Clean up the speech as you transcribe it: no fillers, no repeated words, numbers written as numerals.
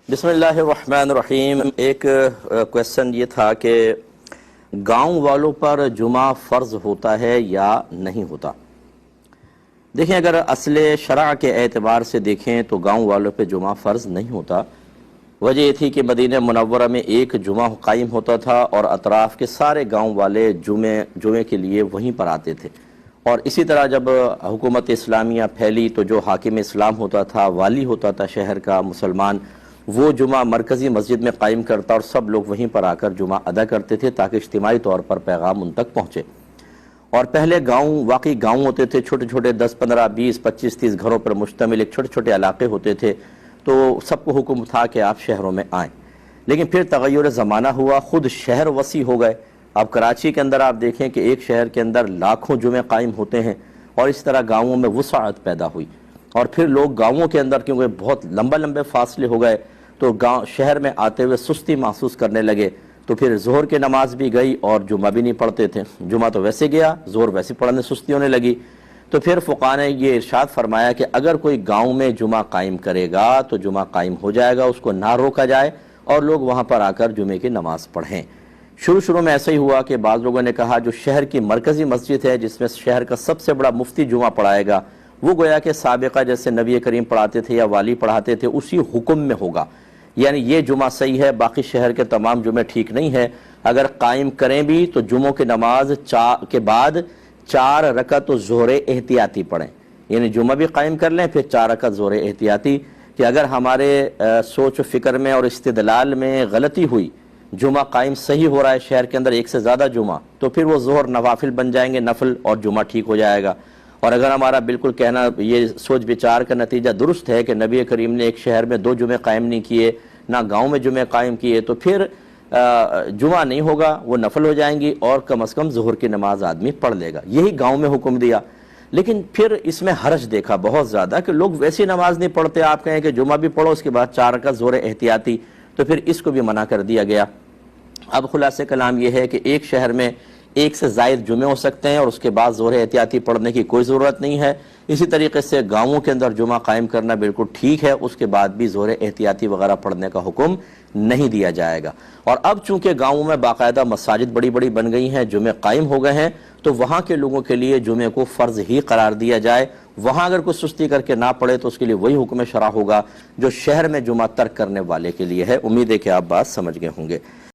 بسم اللہ الرحمن الرحیم۔ ایک کویسچن یہ تھا کہ گاؤں والوں پر جمعہ فرض ہوتا ہے یا نہیں ہوتا۔ دیکھیں، اگر اصل شرع کے اعتبار سے دیکھیں تو گاؤں والوں پہ جمعہ فرض نہیں ہوتا۔ وجہ یہ تھی کہ مدینہ منورہ میں ایک جمعہ قائم ہوتا تھا اور اطراف کے سارے گاؤں والے جمعے کے لیے وہیں پر آتے تھے، اور اسی طرح جب حکومت اسلامیہ پھیلی تو جو حاکم اسلام ہوتا تھا، والی ہوتا تھا شہر کا مسلمان، وہ جمعہ مرکزی مسجد میں قائم کرتا اور سب لوگ وہیں پر آ کر جمعہ ادا کرتے تھے تاکہ اجتماعی طور پر پیغام ان تک پہنچے۔ اور پہلے واقعی گاؤں ہوتے تھے، چھوٹے چھوٹے 10 15 20 25 30 گھروں پر مشتمل ایک چھوٹے چھوٹے علاقے ہوتے تھے، تو سب کو حکم تھا کہ آپ شہروں میں آئیں۔ لیکن پھر تغیر زمانہ ہوا، خود شہر وسیع ہو گئے۔ اب کراچی کے اندر آپ دیکھیں کہ ایک شہر کے اندر لاکھوں جمعے قائم ہوتے ہیں، اور اس طرح گاؤں میں وسعت پیدا ہوئی، اور پھر لوگ گاؤں کے اندر کیونکہ بہت لمبے فاصلے ہو گئے تو شہر میں آتے ہوئے سستی محسوس کرنے لگے، تو پھر ظہر کی نماز بھی گئی اور جمعہ بھی نہیں پڑھتے تھے۔ جمعہ تو ویسے گیا، ظہر ویسے پڑھنے سستی ہونے لگی۔ تو پھر فقہاء نے یہ ارشاد فرمایا کہ اگر کوئی گاؤں میں جمعہ قائم کرے گا تو جمعہ قائم ہو جائے گا، اس کو نہ روکا جائے اور لوگ وہاں پر آ کر جمعے کی نماز پڑھیں۔ شروع میں ایسا ہی ہوا کہ بعض لوگوں نے کہا جو شہر کی مرکزی مسجد ہے، جس میں شہر کا سب سے بڑا مفتی جمعہ پڑھائے گا، وہ گویا کہ سابقہ جیسے نبی کریم پڑھاتے تھے یا والی پڑھاتے تھے اسی حکم میں ہوگا، یعنی یہ جمعہ صحیح ہے، باقی شہر کے تمام جمعے ٹھیک نہیں ہے۔ اگر قائم کریں بھی تو جمعوں کی نماز کے بعد 4 رکعت ظہر احتیاطی پڑھیں، یعنی جمعہ بھی قائم کر لیں پھر 4 رکعت ظہر احتیاطی، کہ اگر ہمارے سوچ و فکر میں اور استدلال میں غلطی ہوئی، جمعہ قائم صحیح ہو رہا ہے شہر کے اندر ایک سے زیادہ جمعہ، تو پھر وہ ظہر نوافل بن جائیں گے، نفل، اور جمعہ ٹھیک ہو جائے گا۔ اور اگر ہمارا بالکل کہنا یہ سوچ بچار کا نتیجہ درست ہے کہ نبی کریم نے ایک شہر میں 2 جمعے قائم نہیں کیے، نہ گاؤں میں جمعے قائم کیے، تو پھر جمعہ نہیں ہوگا، وہ نفل ہو جائیں گی، اور کم از کم ظہر کی نماز آدمی پڑھ لے گا۔ یہی گاؤں میں حکم دیا۔ لیکن پھر اس میں حرج دیکھا بہت زیادہ کہ لوگ ویسی نماز نہیں پڑھتے، آپ کہیں کہ جمعہ بھی پڑھو اس کے بعد 4 رکعت ظہر احتیاطی، تو پھر اس کو بھی منع کر دیا گیا۔ اب خلاصہ کلام یہ ہے کہ ایک شہر میں ایک سے زائد جمعے ہو سکتے ہیں اور اس کے بعد ظہر احتیاطی پڑھنے کی کوئی ضرورت نہیں ہے۔ اسی طریقے سے گاؤں کے اندر جمعہ قائم کرنا بالکل ٹھیک ہے، اس کے بعد بھی ظہر احتیاطی وغیرہ پڑھنے کا حکم نہیں دیا جائے گا۔ اور اب چونکہ گاؤں میں باقاعدہ مساجد بڑی بن گئی ہیں، جمعے قائم ہو گئے ہیں، تو وہاں کے لوگوں کے لیے جمعے کو فرض ہی قرار دیا جائے۔ وہاں اگر کوئی سستی کر کے نہ پڑھے تو اس کے لیے وہی حکم شرع ہوگا جو شہر میں جمعہ ترک کرنے والے کے لیے ہے۔ امید ہے کہ آپ بات سمجھ گئے ہوں گے۔